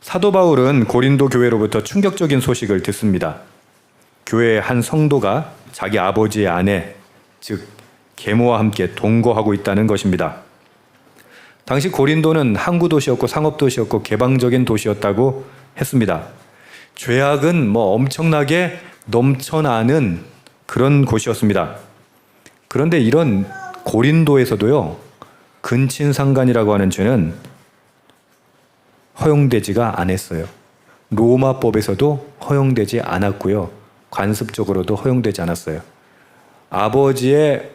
사도 바울은 고린도 교회로부터 충격적인 소식을 듣습니다. 교회의 한 성도가 자기 아버지의 아내, 즉 계모와 함께 동거하고 있다는 것입니다. 당시 고린도는 항구 도시였고 상업 도시였고 개방적인 도시였다고 했습니다. 죄악은 엄청나게 넘쳐나는 그런 곳이었습니다. 그런데 이런 고린도에서도요, 근친상간이라고 하는 죄는 허용되지가 않았어요. 로마법에서도 허용되지 않았고요. 관습적으로도 허용되지 않았어요. 아버지의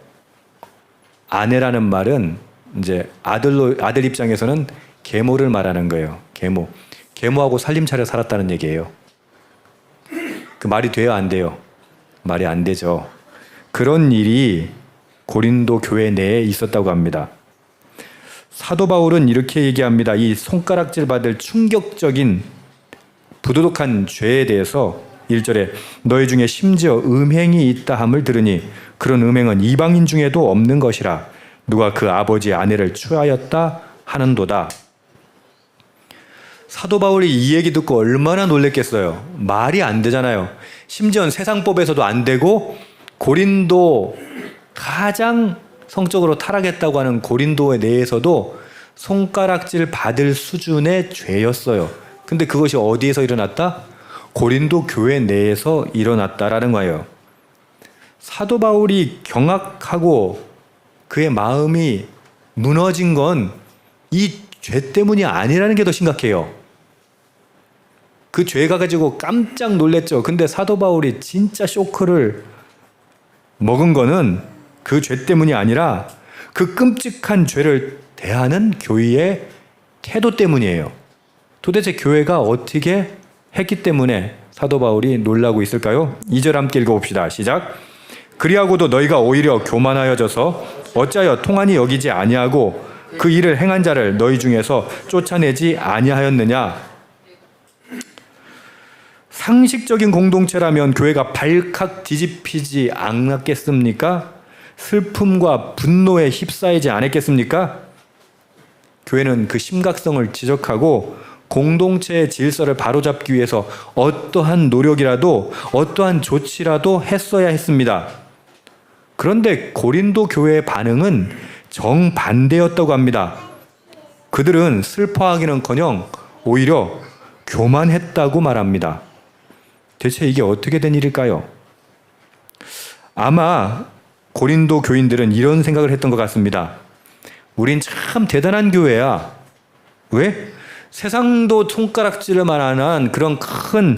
아내라는 말은 이제 아들 입장에서는 계모를 말하는 거예요. 계모하고 살림 차려 살았다는 얘기예요. 그 말이 돼요, 안 돼요? 말이 안 되죠. 그런 일이 고린도 교회 내에 있었다고 합니다. 사도 바울은 이렇게 얘기합니다. 이 손가락질 받을 충격적인 부도덕한 죄에 대해서 1절에 너희 중에 심지어 음행이 있다 함을 들으니 그런 음행은 이방인 중에도 없는 것이라 누가 그 아버지의 아내를 취하였다 하는도다. 사도 바울이 이 얘기 듣고 얼마나 놀랬겠어요. 말이 안 되잖아요. 심지어 세상법에서도 안 되고 고린도 가장 성적으로 타락했다고 하는 고린도에 내에서도 손가락질 받을 수준의 죄였어요. 근데 그것이 어디에서 일어났다? 고린도 교회 내에서 일어났다라는 거예요. 사도 바울이 경악하고 그의 마음이 무너진 건 이 죄 때문이 아니라는 게 더 심각해요. 그 죄가 가지고 깜짝 놀랐죠. 근데 사도 바울이 진짜 쇼크를 먹은 거는 그 죄 때문이 아니라 그 끔찍한 죄를 대하는 교회의 태도 때문이에요. 도대체 교회가 어떻게 했기 때문에 사도 바울이 놀라고 있을까요? 2절 함께 읽어봅시다. 시작. 그리하고도 너희가 오히려 교만하여져서 어찌하여 통한이 여기지 아니하고 그 일을 행한 자를 너희 중에서 쫓아내지 아니하였느냐. 상식적인 공동체라면 교회가 발칵 뒤집히지 않았겠습니까? 슬픔과 분노에 휩싸이지 않았겠습니까? 교회는 그 심각성을 지적하고 공동체의 질서를 바로잡기 위해서 어떠한 노력이라도 어떠한 조치라도 했어야 했습니다. 그런데 고린도 교회의 반응은 정반대였다고 합니다. 그들은 슬퍼하기는커녕 오히려 교만했다고 말합니다. 대체 이게 어떻게 된 일일까요? 아마 고린도 교인들은 이런 생각을 했던 것 같습니다. 우린 참 대단한 교회야. 왜? 세상도 손가락질을 만한 그런 큰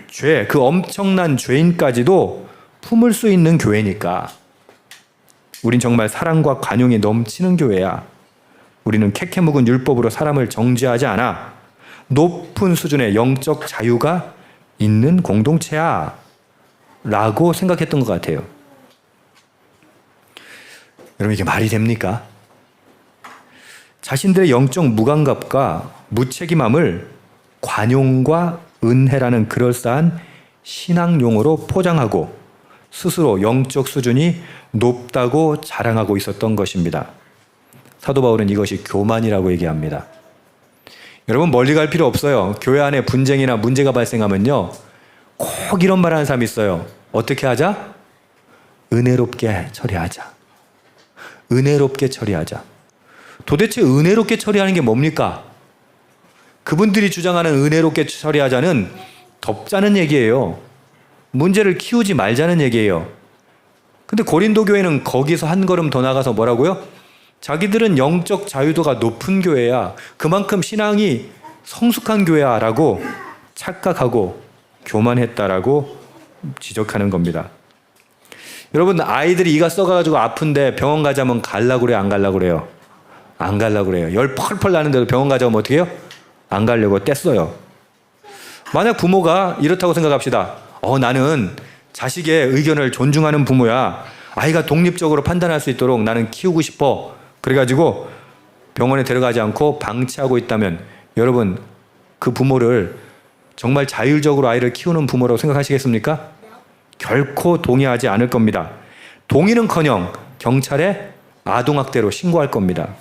죄, 그 엄청난 죄인까지도 품을 수 있는 교회니까. 우린 정말 사랑과 관용이 넘치는 교회야. 우리는 캐캐묵은 율법으로 사람을 정죄하지 않아. 높은 수준의 영적 자유가 있는 공동체야. 라고 생각했던 것 같아요. 여러분, 이게 말이 됩니까? 자신들의 영적 무감각과 무책임함을 관용과 은혜라는 그럴싸한 신앙 용어로 포장하고 스스로 영적 수준이 높다고 자랑하고 있었던 것입니다. 사도 바울은 이것이 교만이라고 얘기합니다. 여러분, 멀리 갈 필요 없어요. 교회 안에 분쟁이나 문제가 발생하면요, 꼭 이런 말 하는 사람이 있어요. 어떻게 하자? 은혜롭게 처리하자. 은혜롭게 처리하자. 도대체 은혜롭게 처리하는 게 뭡니까? 그분들이 주장하는 은혜롭게 처리하자는 덮자는 얘기예요. 문제를 키우지 말자는 얘기예요. 근데 고린도 교회는 거기서 한 걸음 더 나가서 뭐라고요? 자기들은 영적 자유도가 높은 교회야. 그만큼 신앙이 성숙한 교회야 라고 착각하고 교만했다라고 지적하는 겁니다. 여러분, 아이들이 이가 썩어가지고 아픈데 병원 가자면 갈라고 그래요? 안 갈라고 그래요? 안 갈라고 그래요. 열 펄펄 나는데도 병원 가자면 어떻게 해요? 안 가려고 뗐어요. 만약 부모가 이렇다고 생각합시다. 나는 자식의 의견을 존중하는 부모야. 아이가 독립적으로 판단할 수 있도록 나는 키우고 싶어. 그래가지고 병원에 데려가지 않고 방치하고 있다면 여러분, 그 부모를 정말 자율적으로 아이를 키우는 부모라고 생각하시겠습니까? 결코 동의하지 않을 겁니다. 동의는커녕 경찰에 아동학대로 신고할 겁니다.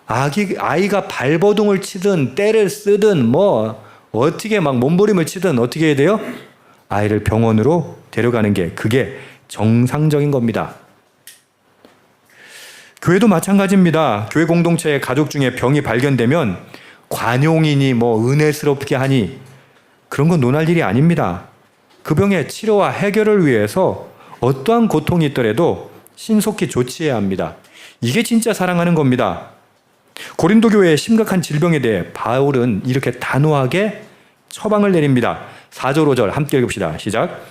아이가 발버둥을 치든 때를 쓰든 뭐 어떻게 막 몸부림을 치든 어떻게 해야 돼요? 아이를 병원으로 데려가는 게 그게 정상적인 겁니다. 교회도 마찬가지입니다. 교회 공동체의 가족 중에 병이 발견되면 관용이니 뭐 은혜스럽게 하니 그런 건 논할 일이 아닙니다. 그 병의 치료와 해결을 위해서 어떠한 고통이 있더라도 신속히 조치해야 합니다. 이게 진짜 사랑하는 겁니다. 고린도 교회의 심각한 질병에 대해 바울은 이렇게 단호하게 처방을 내립니다. 4절 5절 함께 읽읍시다. 시작.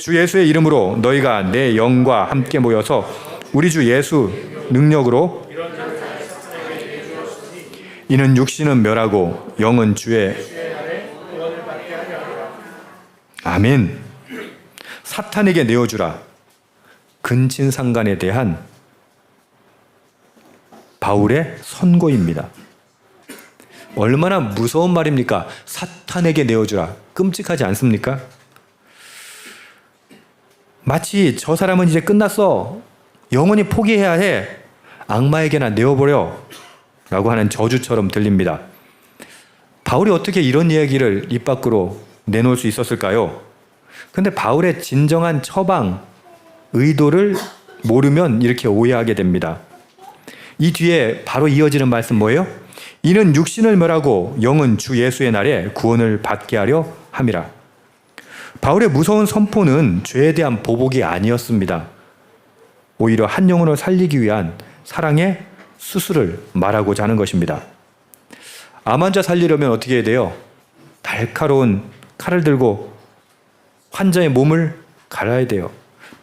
주 예수의 이름으로 너희가 내 영과 함께 모여서 우리 주 예수 능력으로 이는 육신은 멸하고 영은 주의 아멘. 사탄에게 내어주라. 근친상간에 대한 바울의 선고입니다. 얼마나 무서운 말입니까? 사탄에게 내어주라. 끔찍하지 않습니까? 마치 저 사람은 이제 끝났어. 영원히 포기해야 해. 악마에게나 내어버려. 라고 하는 저주처럼 들립니다. 바울이 어떻게 이런 이야기를 입 밖으로 내놓을 수 있었을까요? 근데 바울의 진정한 처방, 의도를 모르면 이렇게 오해하게 됩니다. 이 뒤에 바로 이어지는 말씀 뭐예요? 이는 육신을 멸하고 영은 주 예수의 날에 구원을 받게 하려 함이라. 바울의 무서운 선포는 죄에 대한 보복이 아니었습니다. 오히려 한 영혼을 살리기 위한 사랑의 수술을 말하고자 하는 것입니다. 암 환자 살리려면 어떻게 해야 돼요? 날카로운 칼을 들고 환자의 몸을 갈아야 돼요.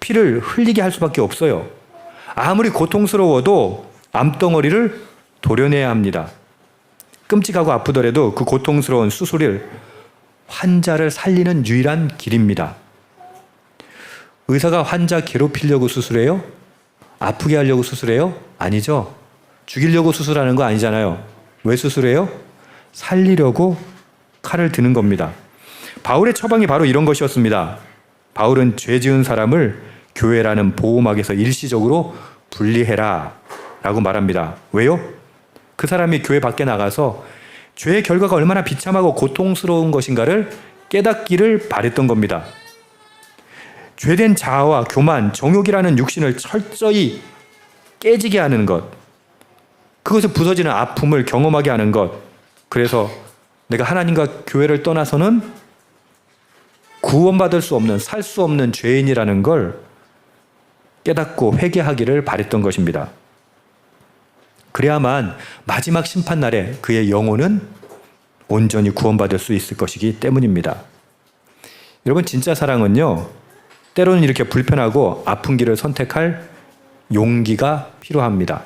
피를 흘리게 할 수밖에 없어요. 아무리 고통스러워도 암덩어리를 도려내야 합니다. 끔찍하고 아프더라도 그 고통스러운 수술을 환자를 살리는 유일한 길입니다. 의사가 환자 괴롭히려고 수술해요? 아프게 하려고 수술해요? 아니죠. 죽이려고 수술하는 거 아니잖아요. 왜 수술해요? 살리려고 칼을 드는 겁니다. 바울의 처방이 바로 이런 것이었습니다. 바울은 죄 지은 사람을 교회라는 보호막에서 일시적으로 분리해라 라고 말합니다. 왜요? 그 사람이 교회 밖에 나가서 죄의 결과가 얼마나 비참하고 고통스러운 것인가를 깨닫기를 바랬던 겁니다. 죄된 자아와 교만, 정욕이라는 육신을 철저히 깨지게 하는 것, 그것을 부서지는 아픔을 경험하게 하는 것, 그래서 내가 하나님과 교회를 떠나서는 구원받을 수 없는, 살 수 없는 죄인이라는 걸 깨닫고 회개하기를 바랬던 것입니다. 그래야만 마지막 심판날에 그의 영혼은 온전히 구원받을 수 있을 것이기 때문입니다. 여러분, 진짜 사랑은요, 때로는 이렇게 불편하고 아픈 길을 선택할 용기가 필요합니다.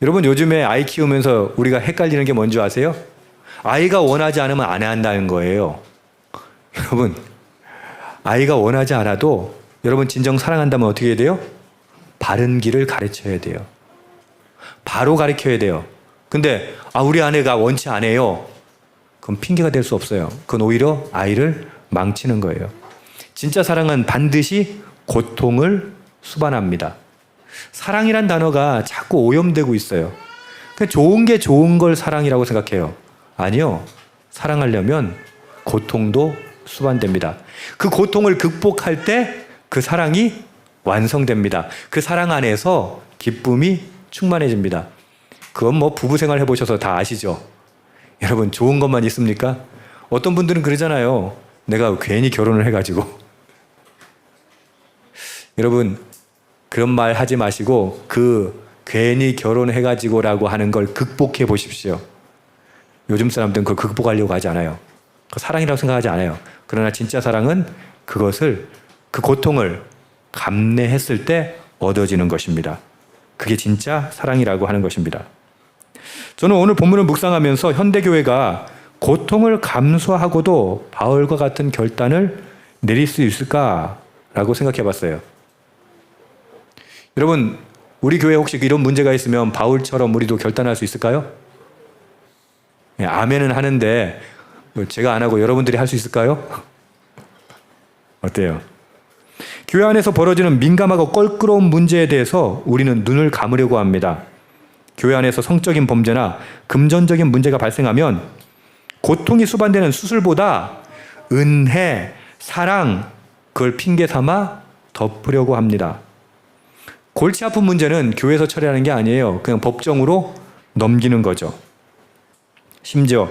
여러분, 요즘에 아이 키우면서 우리가 헷갈리는 게 뭔지 아세요? 아이가 원하지 않으면 안 한다는 거예요. 여러분, 아이가 원하지 않아도 여러분 진정 사랑한다면 어떻게 해야 돼요? 바른 길을 가르쳐야 돼요. 바로 가르쳐야 돼요. 근데 우리 아내가 원치 않아요. 그건 핑계가 될 수 없어요. 그건 오히려 아이를 망치는 거예요. 진짜 사랑은 반드시 고통을 수반합니다. 사랑이란 단어가 자꾸 오염되고 있어요. 좋은 게 좋은 걸 사랑이라고 생각해요. 아니요. 사랑하려면 고통도 수반됩니다. 그 고통을 극복할 때 그 사랑이 완성됩니다. 그 사랑 안에서 기쁨이 충만해집니다. 그건 뭐 부부생활 해보셔서 다 아시죠? 여러분, 좋은 것만 있습니까? 어떤 분들은 그러잖아요. 내가 괜히 결혼을 해가지고. 여러분, 그런 말 하지 마시고 그 괜히 결혼해가지고라고 하는 걸 극복해 보십시오. 요즘 사람들은 그걸 극복하려고 하지 않아요. 그 사랑이라고 생각하지 않아요. 그러나 진짜 사랑은 그것을, 그 고통을 감내했을 때 얻어지는 것입니다. 그게 진짜 사랑이라고 하는 것입니다. 저는 오늘 본문을 묵상하면서 현대교회가 고통을 감수하고도 바울과 같은 결단을 내릴 수 있을까라고 생각해 봤어요. 여러분, 우리 교회 혹시 이런 문제가 있으면 바울처럼 우리도 결단할 수 있을까요? 아멘은 하는데 제가 안 하고 여러분들이 할 수 있을까요? 어때요? 교회 안에서 벌어지는 민감하고 껄끄러운 문제에 대해서 우리는 눈을 감으려고 합니다. 교회 안에서 성적인 범죄나 금전적인 문제가 발생하면 고통이 수반되는 수술보다 은혜, 사랑, 그걸 핑계 삼아 덮으려고 합니다. 골치 아픈 문제는 교회에서 처리하는 게 아니에요. 그냥 법정으로 넘기는 거죠. 심지어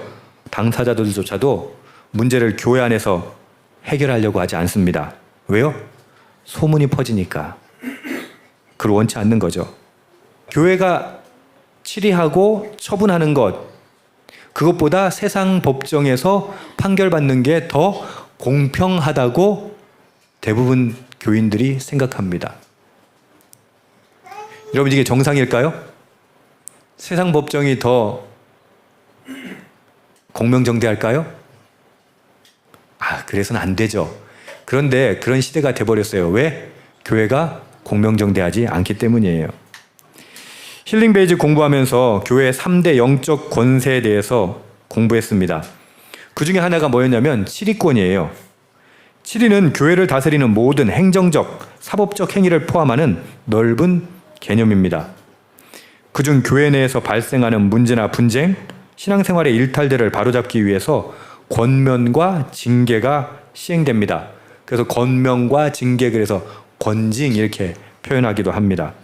당사자들조차도 문제를 교회 안에서 해결하려고 하지 않습니다. 왜요? 소문이 퍼지니까. 그걸 원치 않는 거죠. 교회가 치리하고 처분하는 것, 그것보다 세상 법정에서 판결받는 게 더 공평하다고 대부분 교인들이 생각합니다. 여러분, 이게 정상일까요? 세상 법정이 더 공명정대할까요? 그래서는 안 되죠. 그런데 그런 시대가 돼버렸어요. 왜? 교회가 공명정대하지 않기 때문이에요. 힐링 베이직 공부하면서 교회의 3대 영적 권세에 대해서 공부했습니다. 그 중에 하나가 뭐였냐면 치리권이에요. 치리는 교회를 다스리는 모든 행정적, 사법적 행위를 포함하는 넓은 개념입니다. 그중 교회 내에서 발생하는 문제나 분쟁, 신앙생활의 일탈들을 바로잡기 위해서 권면과 징계가 시행됩니다. 그래서 권면과 징계, 그래서 권징 이렇게 표현하기도 합니다.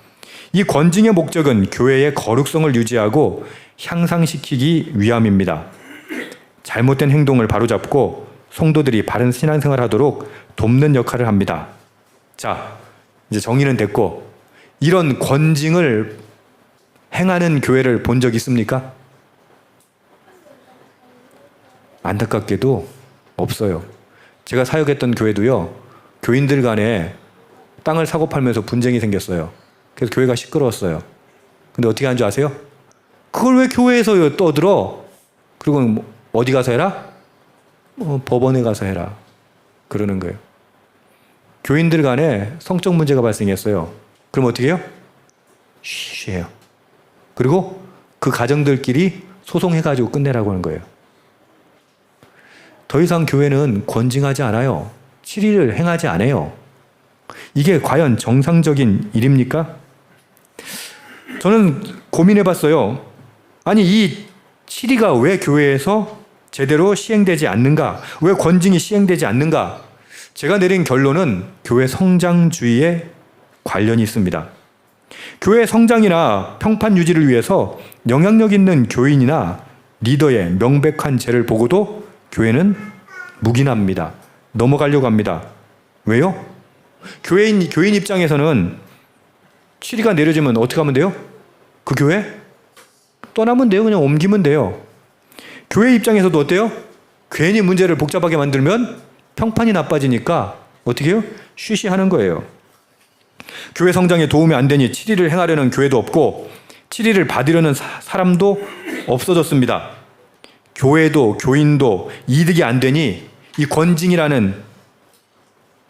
이 권징의 목적은 교회의 거룩성을 유지하고 향상시키기 위함입니다. 잘못된 행동을 바로잡고 성도들이 바른 신앙생활을 하도록 돕는 역할을 합니다. 자, 이제 정의는 됐고, 이런 권징을 행하는 교회를 본 적 있습니까? 안타깝게도 없어요. 제가 사역했던 교회도요, 교인들 간에 땅을 사고 팔면서 분쟁이 생겼어요. 그래서 교회가 시끄러웠어요. 근데 어떻게 하는 줄 아세요? 그걸 왜 교회에서 떠들어? 그리고 어디 가서 해라? 법원에 가서 해라. 그러는 거예요. 교인들 간에 성적 문제가 발생했어요. 그럼 어떻게 해요? 쉬쉬해요. 그리고 그 가정들끼리 소송해가지고 끝내라고 하는 거예요. 더 이상 교회는 권징하지 않아요. 치리를 행하지 않아요. 이게 과연 정상적인 일입니까? 저는 고민해봤어요. 아니, 이 치리가 왜 교회에서 제대로 시행되지 않는가? 왜 권징이 시행되지 않는가? 제가 내린 결론은 교회 성장주의에 관련이 있습니다. 교회 성장이나 평판 유지를 위해서 영향력 있는 교인이나 리더의 명백한 죄를 보고도 교회는 묵인합니다. 넘어가려고 합니다. 왜요? 교인 입장에서는 치리가 내려지면 어떻게 하면 돼요? 그 교회? 떠나면 돼요. 그냥 옮기면 돼요. 교회 입장에서도 어때요? 괜히 문제를 복잡하게 만들면 평판이 나빠지니까 어떻게 해요? 쉬쉬하는 거예요. 교회 성장에 도움이 안 되니 치리를 행하려는 교회도 없고 치리를 받으려는 사람도 없어졌습니다. 교회도 교인도 이득이 안 되니 이 권징이라는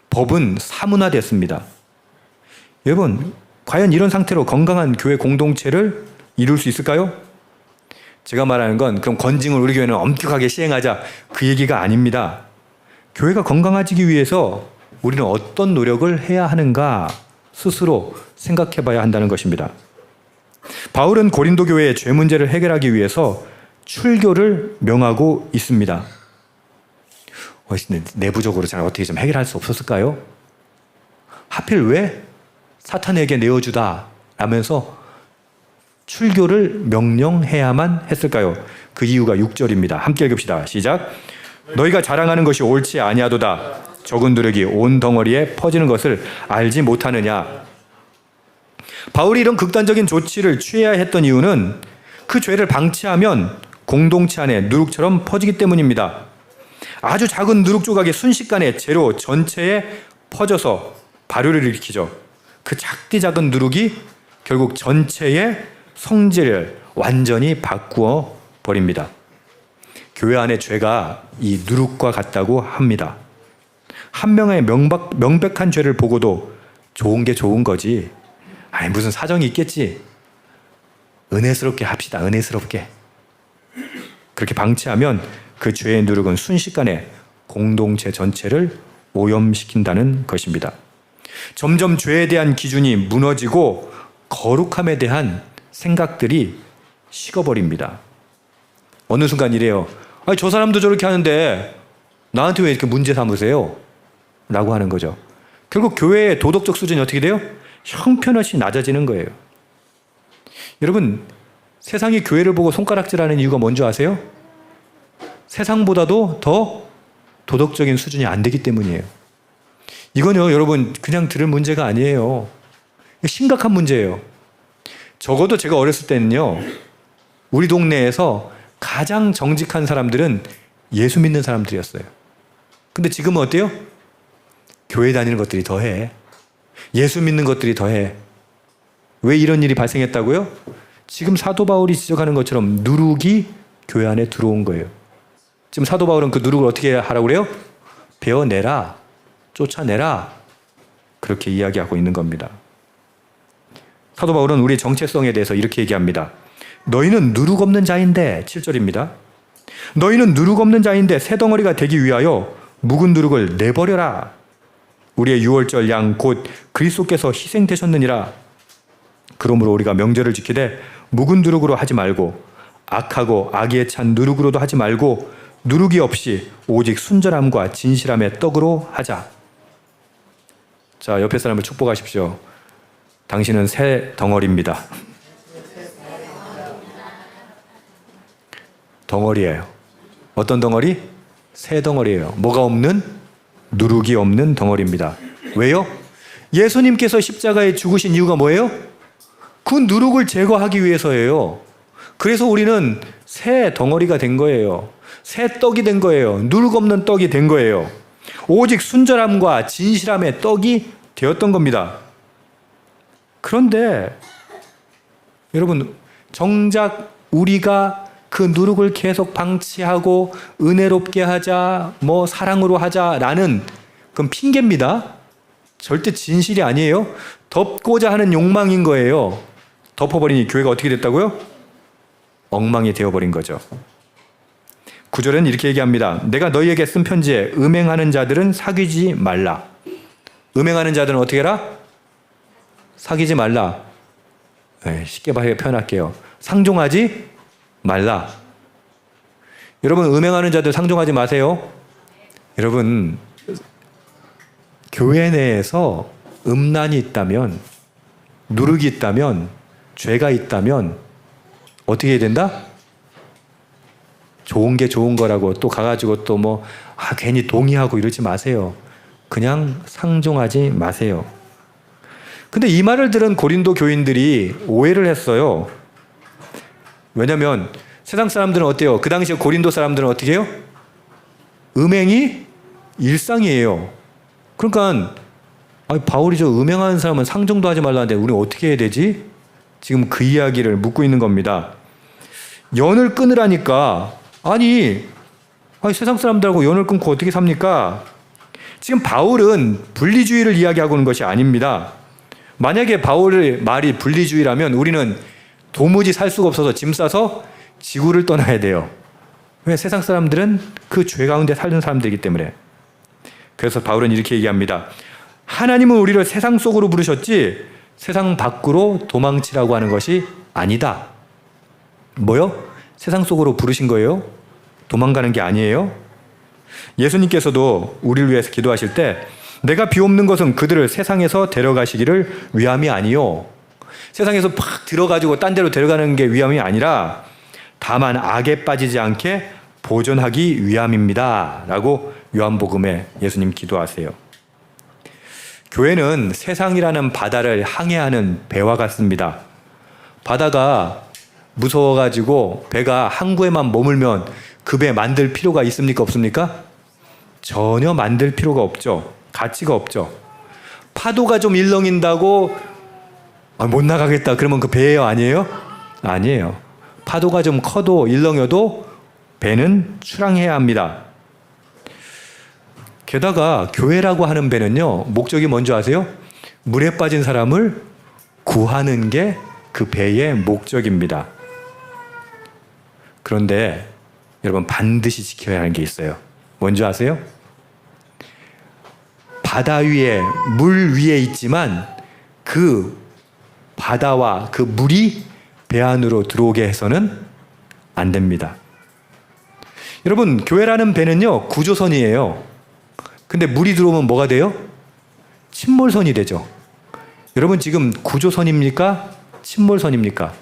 법은 사문화됐습니다. 여러분, 과연 이런 상태로 건강한 교회 공동체를 이룰 수 있을까요? 제가 말하는 건 그럼 권징을 우리 교회는 엄격하게 시행하자, 그 얘기가 아닙니다. 교회가 건강해지기 위해서 우리는 어떤 노력을 해야 하는가 스스로 생각해 봐야 한다는 것입니다. 바울은 고린도 교회의 죄 문제를 해결하기 위해서 출교를 명하고 있습니다. 내부적으로 잘 어떻게 좀 해결할 수 없었을까요? 하필 왜 사탄에게 내어주다 라면서 출교를 명령해야만 했을까요? 그 이유가 6절입니다. 함께 읽읍시다. 시작. 너희가 자랑하는 것이 옳지 아니하도다. 적은 누룩이 온 덩어리에 퍼지는 것을 알지 못하느냐. 바울이 이런 극단적인 조치를 취해야 했던 이유는 그 죄를 방치하면 공동체 안에 누룩처럼 퍼지기 때문입니다. 아주 작은 누룩 조각이 순식간에 재료 전체에 퍼져서 발효를 일으키죠. 그 작디 작은 누룩이 결국 전체의 성질을 완전히 바꾸어 버립니다. 교회 안의 죄가 이 누룩과 같다고 합니다. 한 명의 명백한 죄를 보고도 좋은 게 좋은 거지. 아니, 무슨 사정이 있겠지. 은혜스럽게 합시다. 은혜스럽게. 그렇게 방치하면 그 죄의 누룩은 순식간에 공동체 전체를 오염시킨다는 것입니다. 점점 죄에 대한 기준이 무너지고 거룩함에 대한 생각들이 식어버립니다. 어느 순간 이래요. 아니, 저 사람도 저렇게 하는데 나한테 왜 이렇게 문제 삼으세요? 라고 하는 거죠. 결국 교회의 도덕적 수준이 어떻게 돼요? 형편없이 낮아지는 거예요. 여러분, 세상이 교회를 보고 손가락질하는 이유가 뭔지 아세요? 세상보다도 더 도덕적인 수준이 안 되기 때문이에요. 이건요, 여러분, 그냥 들을 문제가 아니에요. 심각한 문제예요. 적어도 제가 어렸을 때는요, 우리 동네에서 가장 정직한 사람들은 예수 믿는 사람들이었어요. 근데 지금은 어때요? 교회 다니는 것들이 더해. 예수 믿는 것들이 더해. 왜 이런 일이 발생했다고요? 지금 사도 바울이 지적하는 것처럼 누룩이 교회 안에 들어온 거예요. 지금 사도 바울은 그 누룩을 어떻게 하라고 그래요? 베어내라, 쫓아내라, 그렇게 이야기하고 있는 겁니다. 사도 바울은 우리의 정체성에 대해서 이렇게 얘기합니다. 너희는 누룩 없는 자인데, 7절입니다. 너희는 누룩 없는 자인데 새 덩어리가 되기 위하여 묵은 누룩을 내버려라. 우리의 유월절 양 곧 그리스도께서 희생되셨느니라. 그러므로 우리가 명절을 지키되 묵은 누룩으로 하지 말고 악하고 악의에 찬 누룩으로도 하지 말고 누룩이 없이 오직 순전함과 진실함의 떡으로 하자. 자, 옆에 사람을 축복하십시오. 당신은 새 덩어리입니다. 덩어리예요. 어떤 덩어리? 새 덩어리예요. 뭐가 없는? 누룩이 없는 덩어리입니다. 왜요? 예수님께서 십자가에 죽으신 이유가 뭐예요? 그 누룩을 제거하기 위해서예요. 그래서 우리는 새 덩어리가 된 거예요. 새 떡이 된 거예요. 누룩 없는 떡이 된 거예요. 오직 순전함과 진실함의 떡이 되었던 겁니다. 그런데 여러분, 정작 우리가 그 누룩을 계속 방치하고 은혜롭게 하자, 뭐 사랑으로 하자라는 그건 핑계입니다. 절대 진실이 아니에요. 덮고자 하는 욕망인 거예요. 덮어버리니 교회가 어떻게 됐다고요? 엉망이 되어버린 거죠. 9절은 이렇게 얘기합니다. 내가 너희에게 쓴 편지에 음행하는 자들은 사귀지 말라. 음행하는 자들은 어떻게 해라? 사귀지 말라. 쉽게 표현할게요. 상종하지 말라. 여러분, 음행하는 자들 상종하지 마세요. 여러분, 교회 내에서 음란이 있다면, 누룩이 있다면, 죄가 있다면 어떻게 해야 된다? 좋은 게 좋은 거라고 또 가가지고 또 뭐 괜히 동의하고 이러지 마세요. 그냥 상종하지 마세요. 근데 이 말을 들은 고린도 교인들이 오해를 했어요. 왜냐면 세상 사람들은 어때요? 그 당시에 고린도 사람들은 어떻게 해요? 음행이 일상이에요. 그러니까 바울이 저 음행하는 사람은 상종도 하지 말라는데 우리는 어떻게 해야 되지? 지금 그 이야기를 묻고 있는 겁니다. 연을 끊으라니까 아니 세상 사람들하고 연을 끊고 어떻게 삽니까? 지금 바울은 분리주의를 이야기하고 있는 것이 아닙니다. 만약에 바울의 말이 분리주의라면 우리는 도무지 살 수가 없어서 짐 싸서 지구를 떠나야 돼요. 왜? 세상 사람들은 그 죄 가운데 살던 사람들이기 때문에. 그래서 바울은 이렇게 얘기합니다. 하나님은 우리를 세상 속으로 부르셨지 세상 밖으로 도망치라고 하는 것이 아니다. 뭐요? 세상 속으로 부르신 거예요? 도망가는 게 아니에요? 예수님께서도 우리를 위해서 기도하실 때 내가 비옵는 것은 그들을 세상에서 데려가시기를 위함이 아니요. 세상에서 팍 들어가지고 딴 데로 데려가는 게 위함이 아니라 다만 악에 빠지지 않게 보존하기 위함입니다. 라고 요한복음에 예수님 기도하세요. 교회는 세상이라는 바다를 항해하는 배와 같습니다. 바다가 무서워가지고 배가 항구에만 머물면 그 배 만들 필요가 있습니까? 없습니까? 전혀 만들 필요가 없죠. 가치가 없죠. 파도가 좀 일렁인다고 못 나가겠다 그러면 그 배예요? 아니에요? 아니에요. 파도가 좀 커도 일렁여도 배는 출항해야 합니다. 게다가 교회라고 하는 배는요, 목적이 뭔지 아세요? 물에 빠진 사람을 구하는 게 그 배의 목적입니다. 그런데 여러분 반드시 지켜야 하는 게 있어요. 뭔지 아세요? 바다 위에, 물 위에 있지만 그 바다와 그 물이 배 안으로 들어오게 해서는 안 됩니다. 여러분, 교회라는 배는요, 구조선이에요. 근데 물이 들어오면 뭐가 돼요? 침몰선이 되죠. 여러분, 지금 구조선입니까? 침몰선입니까?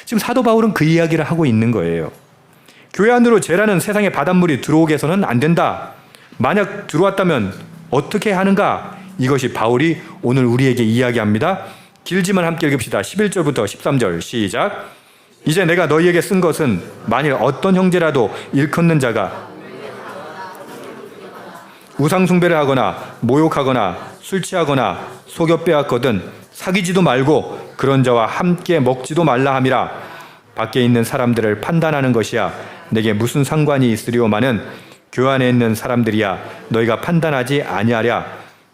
지금 사도 바울은 그 이야기를 하고 있는 거예요. 교회 안으로 죄라는 세상의 바닷물이 들어오게 해서는 안 된다. 만약 들어왔다면 어떻게 하는가? 이것이 바울이 오늘 우리에게 이야기합니다. 길지만 함께 읽읍시다. 11절부터 13절 시작. 이제 내가 너희에게 쓴 것은 만일 어떤 형제라도 일컫는 자가 우상숭배를 하거나 모욕하거나 술 취하거나 속여 빼앗거든 사귀지도 말고 그런 자와 함께 먹지도 말라 함이라. 밖에 있는 사람들을 판단하는 것이야 내게 무슨 상관이 있으리오마는 교회 안에 있는 사람들이야 너희가 판단하지 아니하랴.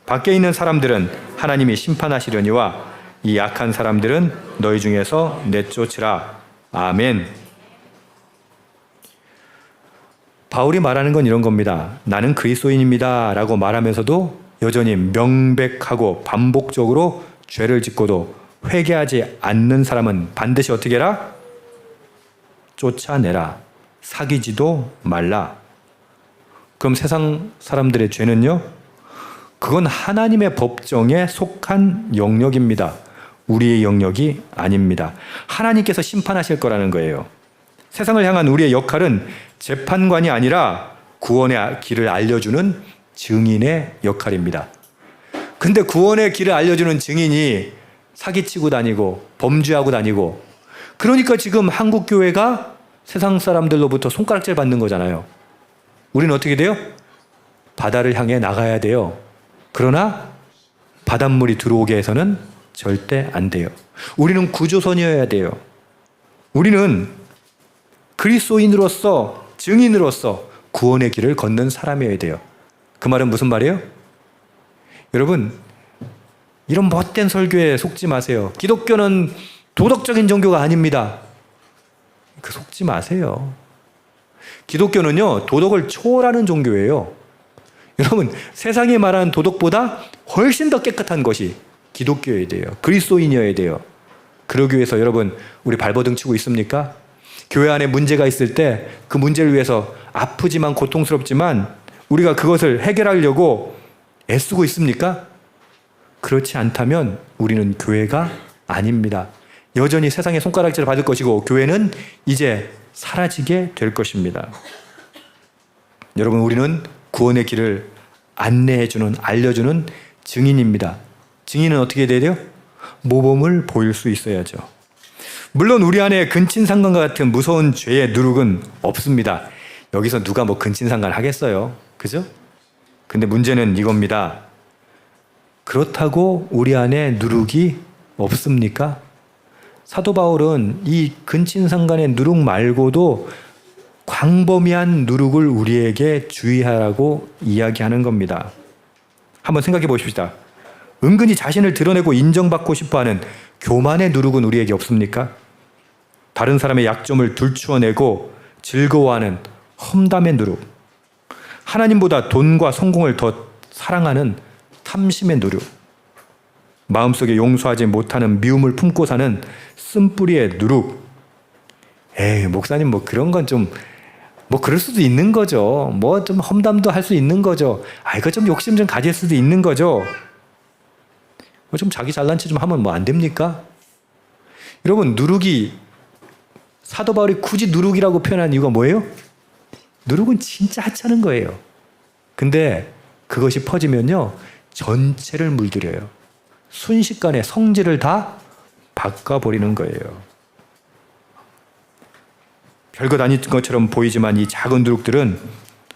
밖에 있는 사람들은 하나님이 심판하시려니와 이 약한 사람들은 너희 중에서 내쫓으라. 아멘. 바울이 말하는 건 이런 겁니다. 나는 그리스도인입니다 라고 말하면서도 여전히 명백하고 반복적으로 죄를 짓고도 회개하지 않는 사람은 반드시 어떻게 해라? 쫓아내라. 사귀지도 말라. 그럼 세상 사람들의 죄는요? 그건 하나님의 법정에 속한 영역입니다. 우리의 영역이 아닙니다. 하나님께서 심판하실 거라는 거예요. 세상을 향한 우리의 역할은 재판관이 아니라 구원의 길을 알려주는 증인의 역할입니다. 근데 구원의 길을 알려주는 증인이 사기치고 다니고 범죄하고 다니고, 그러니까 지금 한국 교회가 세상 사람들로부터 손가락질 받는 거잖아요. 우리는 어떻게 돼요? 바다를 향해 나가야 돼요. 그러나 바닷물이 들어오게 해서는 절대 안 돼요. 우리는 구조선이어야 돼요. 우리는 그리스도인으로서, 증인으로서 구원의 길을 걷는 사람이어야 돼요. 그 말은 무슨 말이에요? 여러분, 이런 못된 설교에 속지 마세요. 기독교는 도덕적인 종교가 아닙니다. 그 속지 마세요. 기독교는요, 도덕을 초월하는 종교예요. 여러분, 세상이 말하는 도덕보다 훨씬 더 깨끗한 것이 기독교여야 돼요. 그리스도인이어야 돼요. 그러기 위해서 여러분, 우리 발버둥 치고 있습니까? 교회 안에 문제가 있을 때 그 문제를 위해서 아프지만 고통스럽지만 우리가 그것을 해결하려고 애쓰고 있습니까? 그렇지 않다면 우리는 교회가 아닙니다. 여전히 세상의 손가락질을 받을 것이고 교회는 이제 사라지게 될 것입니다. 여러분, 우리는 구원의 길을 안내해주는, 알려주는 증인입니다. 증인은 어떻게 돼야 돼요? 모범을 보일 수 있어야죠. 물론 우리 안에 근친상간과 같은 무서운 죄의 누룩은 없습니다. 여기서 누가 뭐 근친상간 하겠어요? 그죠? 근데 문제는 이겁니다. 그렇다고 우리 안에 누룩이 없습니까? 사도 바울은 이 근친상간의 누룩 말고도 광범위한 누룩을 우리에게 주의하라고 이야기하는 겁니다. 한번 생각해 보십시다. 은근히 자신을 드러내고 인정받고 싶어하는 교만의 누룩은 우리에게 없습니까? 다른 사람의 약점을 들추어내고 즐거워하는 험담의 누룩, 하나님보다 돈과 성공을 더 사랑하는 탐심의 누룩, 마음속에 용서하지 못하는 미움을 품고 사는 쓴뿌리의 누룩. 에이, 목사님 뭐 그런 건 좀 뭐 그럴 수도 있는 거죠. 뭐 좀 험담도 할 수 있는 거죠. 이거 좀 욕심 좀 가질 수도 있는 거죠. 뭐 좀 자기 잘난 체 좀 하면 뭐 안 됩니까? 여러분, 누룩이, 사도 바울이 굳이 누룩이라고 표현한 이유가 뭐예요? 누룩은 진짜 하찮은 거예요. 근데 그것이 퍼지면요, 전체를 물들여요. 순식간에 성질을 다 바꿔버리는 거예요. 별것 아닌 것처럼 보이지만 이 작은 누룩들은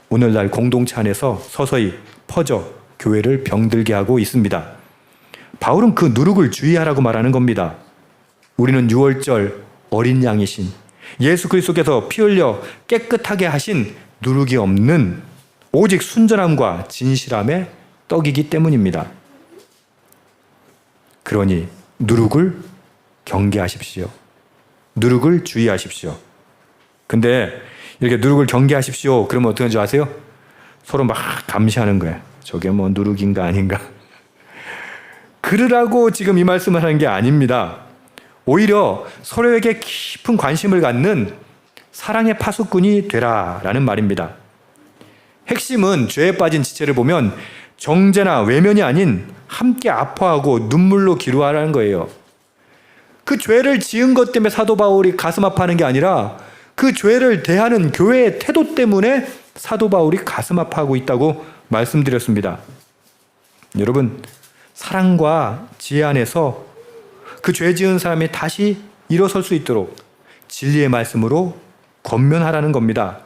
오늘날 공동체 안에서 서서히 퍼져 교회를 병들게 하고 있습니다. 바울은 그 누룩을 주의하라고 말하는 겁니다. 우리는 유월절 어린 양이신 예수 그리스도께서 피 흘려 깨끗하게 하신 누룩이 없는 오직 순전함과 진실함의 떡이기 때문입니다. 그러니 누룩을 경계하십시오. 누룩을 주의하십시오. 근데 이렇게 누룩을 경계하십시오. 그러면 어떻게 하는지 아세요? 서로 막 감시하는 거예요. 저게 뭐 누룩인가 아닌가. 그러라고 지금 이 말씀을 하는 게 아닙니다. 오히려 서로에게 깊은 관심을 갖는 사랑의 파수꾼이 되라라는 말입니다. 핵심은 죄에 빠진 지체를 보면 정죄나 외면이 아닌 함께 아파하고 눈물로 기루하라는 거예요. 그 죄를 지은 것 때문에 사도 바울이 가슴 아파하는 게 아니라 그 죄를 대하는 교회의 태도 때문에 사도 바울이 가슴 아파하고 있다고 말씀드렸습니다. 여러분, 사랑과 지혜 안에서 그 죄 지은 사람이 다시 일어설 수 있도록 진리의 말씀으로 권면하라는 겁니다.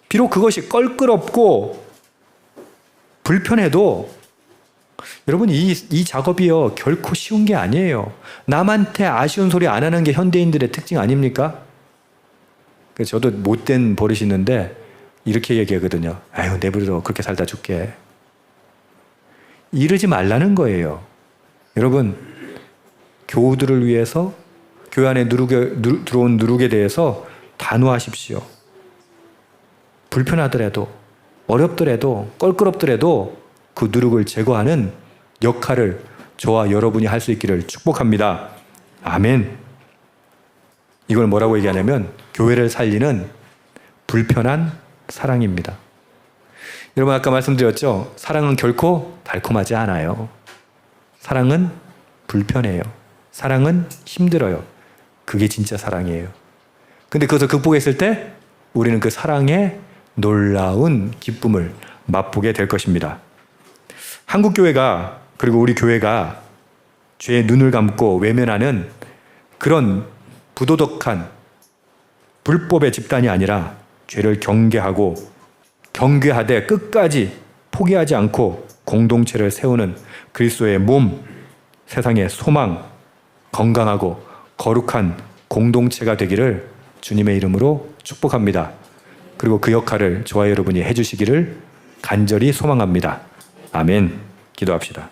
비록 그것이 껄끄럽고 불편해도 여러분, 이 작업이요 결코 쉬운 게 아니에요. 남한테 아쉬운 소리 안 하는 게 현대인들의 특징 아닙니까? 저도 못된 버릇이 있는데 이렇게 얘기하거든요. 아유, 내버려 그렇게 살다 죽게. 이러지 말라는 거예요. 여러분, 교우들을 위해서 교회 안에 들어온 누룩에 대해서 단호하십시오. 불편하더라도, 어렵더라도, 껄끄럽더라도 그 누룩을 제거하는 역할을 저와 여러분이 할 수 있기를 축복합니다. 아멘. 이걸 뭐라고 얘기하냐면 교회를 살리는 불편한 사랑입니다. 여러분, 아까 말씀드렸죠? 사랑은 결코 달콤하지 않아요. 사랑은 불편해요. 사랑은 힘들어요. 그게 진짜 사랑이에요. 근데 그것을 극복했을 때 우리는 그 사랑의 놀라운 기쁨을 맛보게 될 것입니다. 한국 교회가, 그리고 우리 교회가 죄에 눈을 감고 외면하는 그런 부도덕한 불법의 집단이 아니라 죄를 경계하되 끝까지 포기하지 않고 공동체를 세우는 그리스도의 몸, 세상의 소망, 건강하고 거룩한 공동체가 되기를 주님의 이름으로 축복합니다. 그리고 그 역할을 저와 여러분이 해주시기를 간절히 소망합니다. 아멘. 기도합시다.